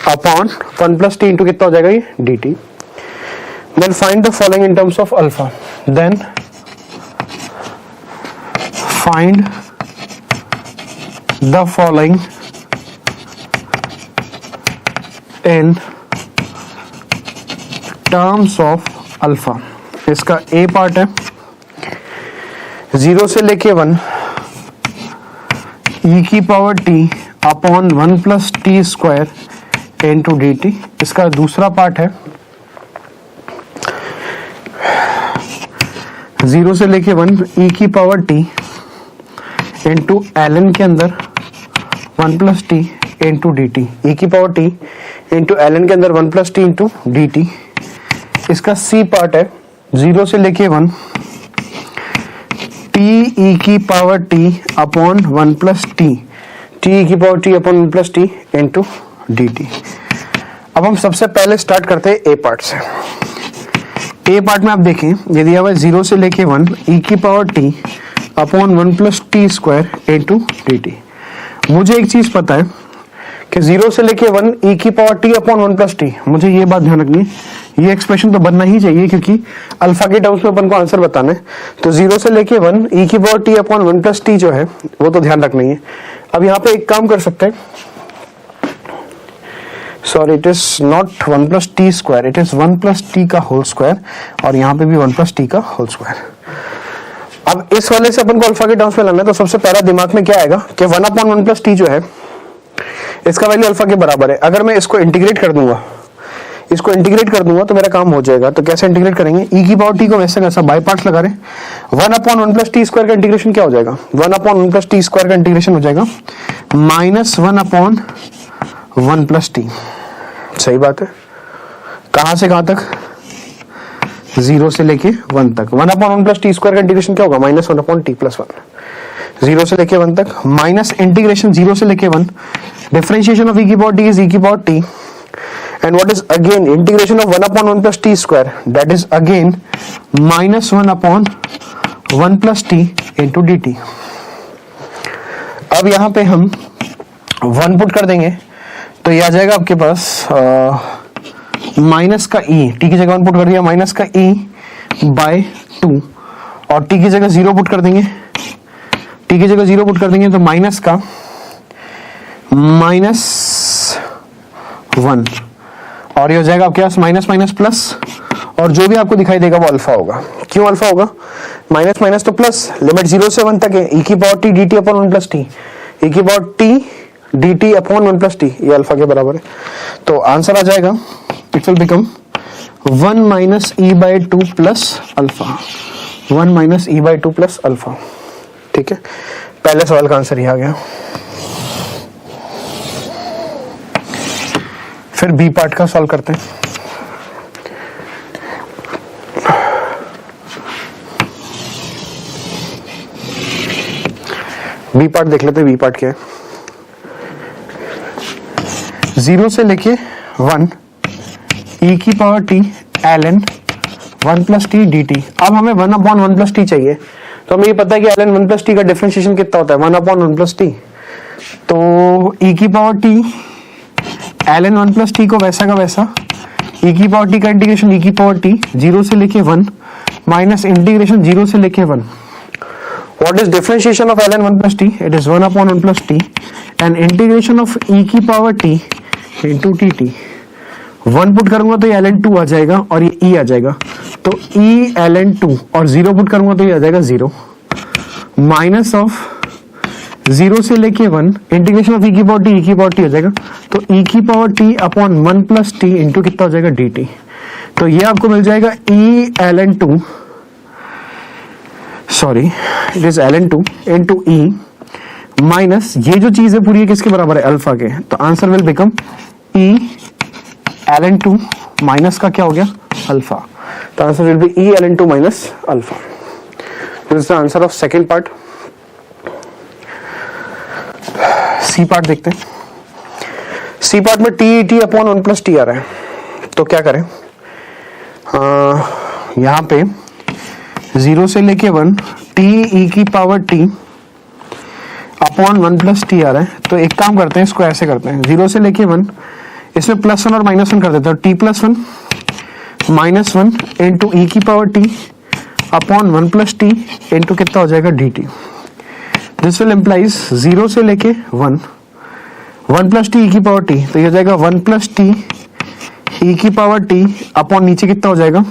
upon 1 plus t into कितना हो जाएगा ये d t. Then find the following in terms of alpha, then find the following in terms of alpha. इसका ए पार्ट है 0 से लेके 1 e की power t upon 1 plus t square into d T. इसका दूसरा पार्ट है 0 से लेके 1 e की पावर t इंटू ln के अंदर 1 plus t into d T. e की पावर t इंटू ln के अंदर 1 plus t into d T. इसका सी पार्ट है 0 से लेके 1 टी ई की power t upon 1 plus t, t e की power t upon 1 plus t into d t. अब हम सबसे पहले स्टार्ट करते हैं ए पार्ट से। ए पार्ट में आप देखें ये दिया हुआ है 0 से लेके 1 ई की power t upon 1 plus t square into d T. मुझे एक चीज पता है कि 0 से लेके 1 e की power t upon 1 plus T, मुझे ये बात ध्यान रखनी है ये एक्सप्रेशन तो बनना ही चाहिए क्योंकि अल्फा के टर्म्स में अपन को आंसर बताना है। तो 0 से लेके 1 e की power t upon 1 plus T जो है वो तो ध्यान रखना ही है। अब यहाँ पे एक काम कर सकते हैं, sorry it is not 1 plus t square, it is 1 plus T का होल स्क्वायर और यहाँ पे भी 1 प्लस टी का होल स्क्वायर। अब इस वाले से अपन को अल्फा के टर्म्स में लाना है, तो सबसे पहला दिमाग में क्या आएगा कि 1 अपॉन 1 प्लस टी जो है इसका वैल्यू अल्फा के बराबर है। अगर मैं इसको इंटीग्रेट कर दूंगा, इसको इंटीग्रेट कर दूंगा तो मेरा काम हो जाएगा। तो कैसे इंटीग्रेट करेंगे, e की पावर t को वैसे कैसा बाय पार्ट्स लगा रहे हैं। 1 अपॉन 1 प्लस टी स्क्वायर का इंटीग्रेशन क्या हो जाएगा, 1 अपॉन 1 प्लस टी स्क्वायर का इंटीग्रेशन हो जाएगा माइनस 1 अपॉन 1 प्लस टी। सही बात है, कहां से कहां तक, 0 से लेके 1 तक। 1 अपॉन 1 प्लस टी स्क्वायर का इंटीग्रेशन क्या होगा, माइनस 1 अपॉन टी प्लस 1। 0 से लेके 1 तक माइनस इंटीग्रेशन 0 से लेके 1, डिफरेंशिएशन ऑफ e की पावर t इज e की power t and what is again integration of 1 upon 1 plus t square, that is again minus 1 upon 1 plus t into dt। अब यहां पे हम 1 पुट कर देंगे तो ये आ जाएगा आपके पास माइनस का e, t की जगह 1 पुट कर दिया माइनस का e बाय 2 और t की जगह 0 पुट कर देंगे, t की जगह 0 पुट कर देंगे तो माइनस का माइनस 1 और ये हो जाएगा आपके पास माइनस माइनस प्लस और जो भी आपको दिखाई देगा वो अल्फा होगा। क्यों अल्फा होगा, माइनस माइनस तो प्लस, लिमिट 0 से 1 तक है, e की power t dt upon 1 plus T, e की power t dt upon 1 plus T, ये अल्फा के बराबर है। तो आंसर आ जाएगा it will become 1 minus e by 2 plus alpha, 1 minus e by 2 plus alpha. ठीक है, पहले सवाल का आंसर ये आ गया। फिर बी पार्ट का सॉल्व करते हैं। बी पार्ट देख लेते हैं, बी पार्ट क्या है। 0 से लेके 1 e की power t ln 1 plus T d t. अब हमें 1 अपॉन 1 प्लस टी चाहिए, तो हमें ये पता है कि ln 1 प्लस टी का डिफरेंशिएशन कितना होता है, 1 अपॉन 1 प्लस टी। तो e की power t ln 1 plus T को वैसा का वैसा e की पावर t का इंटीग्रेशन e की पावर t 0 से लेके 1 माइनस इंटीग्रेशन 0 से लेके 1। What is differentiation of ln 1 plus T, it is 1 upon 1 plus T and integration of e की power t into T T. 1 put करूंगा तो ये ln 2 आ जाएगा और ये e आ जाएगा, तो e ln 2 और 0 पुट करूंगा तो ये आ जाएगा 0 माइनस ऑफ 0 से लेके 1 इंटीग्रेशन ऑफ e की पावर t हो जाएगा, तो e की power t upon 1 plus t into कितना हो जाएगा dt। तो ये आपको मिल जाएगा e ln 2, sorry it is ln 2 into e minus ये जो चीज है पूरी है किसके बराबर है, अल्फा के। तो answer will become e ln 2 minus का क्या हो गया अल्फा. तो answer will be e l into minus alpha. This is the answer of second part. C part देखते हैं. सी पार्ट में t t upon 1 plus t आ रहा है. तो क्या करें, यहाँ पे 0 से लेके 1 टी ई की power t upon 1 plus t आ रहा है. तो एक काम करते हैं, इसको ऐसे करते हैं, 0 से लेके 1 इसमें +1 और -1 कर देते हैं. टी प्लस 1 -1 इंटू ई की power t upon 1 plus t into कितना हो जाएगा d T. This will implies 0 से लेके 1 प्लस टी ई की पावर टी, तो ये हो जाएगा 1 प्लस टी ई की पावर टी अपॉन नीचे कितना हो जाएगा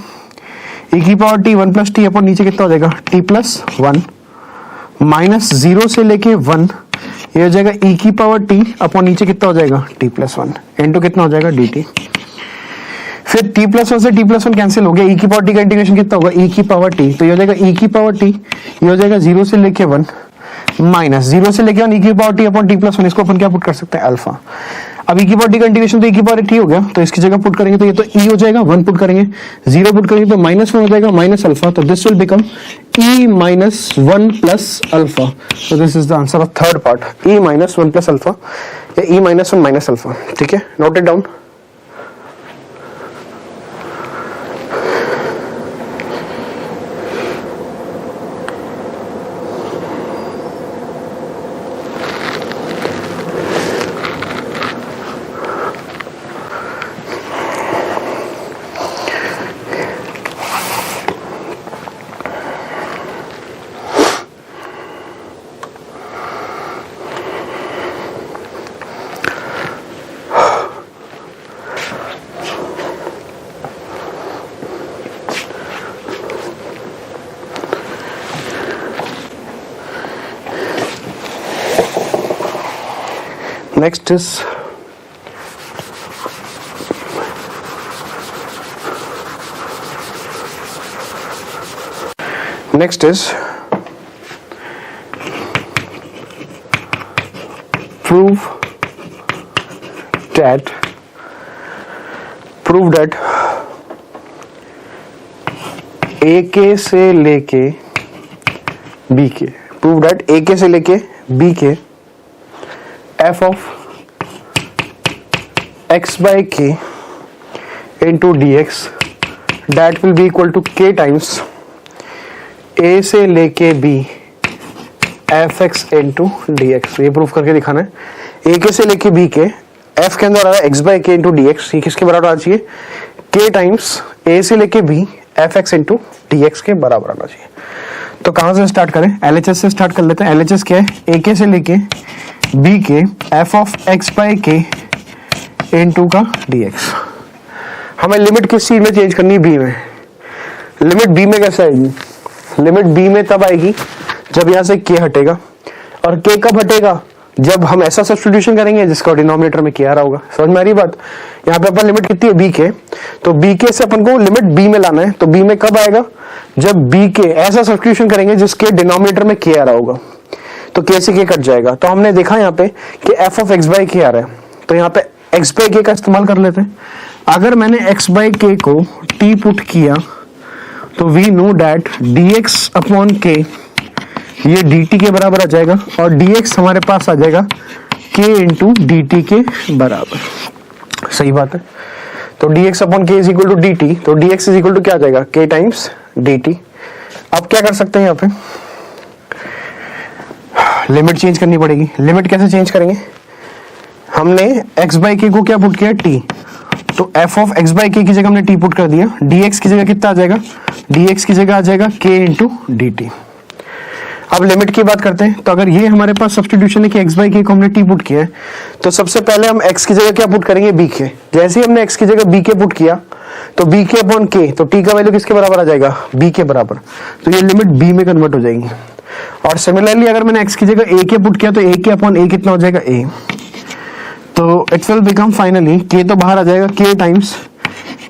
ई की power T 1 plus T upon नीचे कितना हो जाएगा टी प्लस 1 माइनस 0 से लेके 1 ये हो जाएगा ई की पावर टी अपॉन नीचे कितना हो जाएगा टी प्लस 1 इंटू कितना हो जाएगा डी टी. फिर टी प्लस 1 से टी प्लस 1 कैंसिल हो गया, ई की पावर टी का इंटीग्रेशन कितना होगा ई की पावर टी, तो ये हो जाएगा ई की पावर टी, ये हो जाएगा 0 से लेके 1 माइनस 0 से लेके 1 ई की power t upon T plus 1. इसको अपन क्या पुट कर सकते हैं अल्फा. अब ई की पावर टी का इंटीग्रेशन तो ई की पावर टी हो गया, तो इसकी जगह पुट करेंगे तो ये तो ई हो जाएगा, 1 पुट करेंगे, 0 पुट करेंगे तो -1 हो जाएगा माइनस अल्फा. तो this will become e minus 1 plus alpha. तो this is the answer of third part, e minus 1 plus alpha या ई माइनस 1 माइनस अल्फा. ठीक है, note it down. Next is prove that a के से लेके B के, prove that a के से लेके बी के f of x by k into dx that will be equal to k times a से लेके b fx into dx. ये प्रूफ करके दिखाना है. a के से लेके b के f के अंदर आ रहा है x by k into dx, ये किसके बराबर आना चाहिए k टाइम्स a से लेके b fx into dx के बराबर आना चाहिए. तो कहां से स्टार्ट करें, LHS से स्टार्ट कर लेते हैं. LHS क्या है, a के से लेके b के f of x by k into का dx. हमें लिमिट किस चीज में चेंज करनी है, b में. लिमिट b में कैसे आएगी, लिमिट b में तब आएगी जब यहाँ से k हटेगा, और k कब हटेगा, जब हम ऐसा सब्स्टिट्यूशन करेंगे जिसका डिनोमिनेटर में k आ रहा होगा. समझ में आ रही बात. यहाँ पे अपन लिमिट कितनी है b के, तो b के से अपन को लिमिट b में लाना है. तो b में कब आएगा, जब b के ऐसा सब्स्टिट्यूशन करेंगे जिसके डिनोमिनेटर में k आ रहा होगा, तो k से k कट जाएगा. तो हमने देखा यहाँ पे कि f of x by k आ रहा है, तो यहाँ पे x by k का इस्तेमाल कर लेते हैं. अगर मैंने x by k को t पुट किया तो we know that dx upon k ये dt के बराबर आ जाएगा, और dx हमारे पास आ जाएगा k इंटू dt के बराबर. सही बात है. तो dx upon k is equal to dt, तो dx इज इक्वल टू क्या आ जाएगा k टाइम्स dt. अब क्या कर सकते हैं, यहाँ पे लिमिट चेंज करनी पड़ेगी. लिमिट कैसे चेंज करेंगे, हमने x by k को क्या पुट किया t, तो f of x by k की जगह हमने t पुट कर दिया. dx की जगह कितना आ जाएगा, dx की जगह आ जाएगा k इंटू dt. अब लिमिट की बात करते हैं. तो अगर ये हमारे पास सब्स्टिट्यूशन है कि x by k को हमने t पुट किया है, तो सबसे पहले हम x की जगह क्या पुट करेंगे b के. जैसे ही हमने x की जगह b के पुट किया तो b के अपॉन k, तो t का वैल्यू किसके बराबर आ जाएगा b के बराबर. तो ये लिमिट b में कन्वर्ट हो जाएगी. और सिमिलरली अगर मैंने x की जगह a के पुट किया तो a के अपॉन a कितना हो जाएगा a. तो it will become finally k तो बाहर आ जाएगा k टाइम्स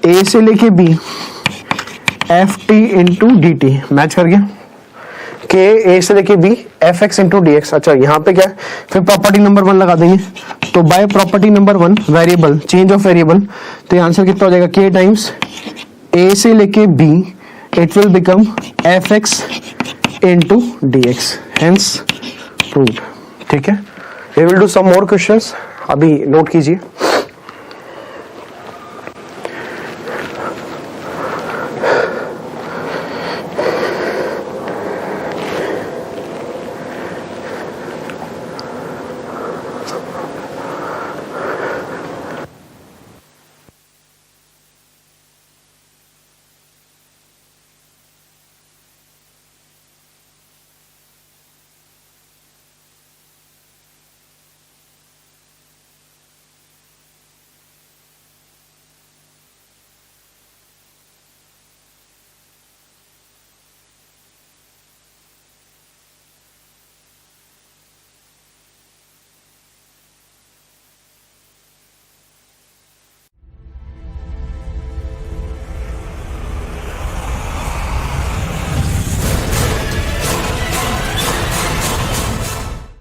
a से लेके b ft into d T. Match कर गया. k a से लेके b fx इंटू dx. अच्छा यहाँ पे क्या है, फिर प्रॉपर्टी नंबर 1 लगा देंगे. तो by property number 1 variable change of variable, तो आंसर कितना हो जाएगा k टाइम्स a से लेके b it will become fx into dx, hence proved. ठीक है, we will do some more questions. अभी नोट कीजिए.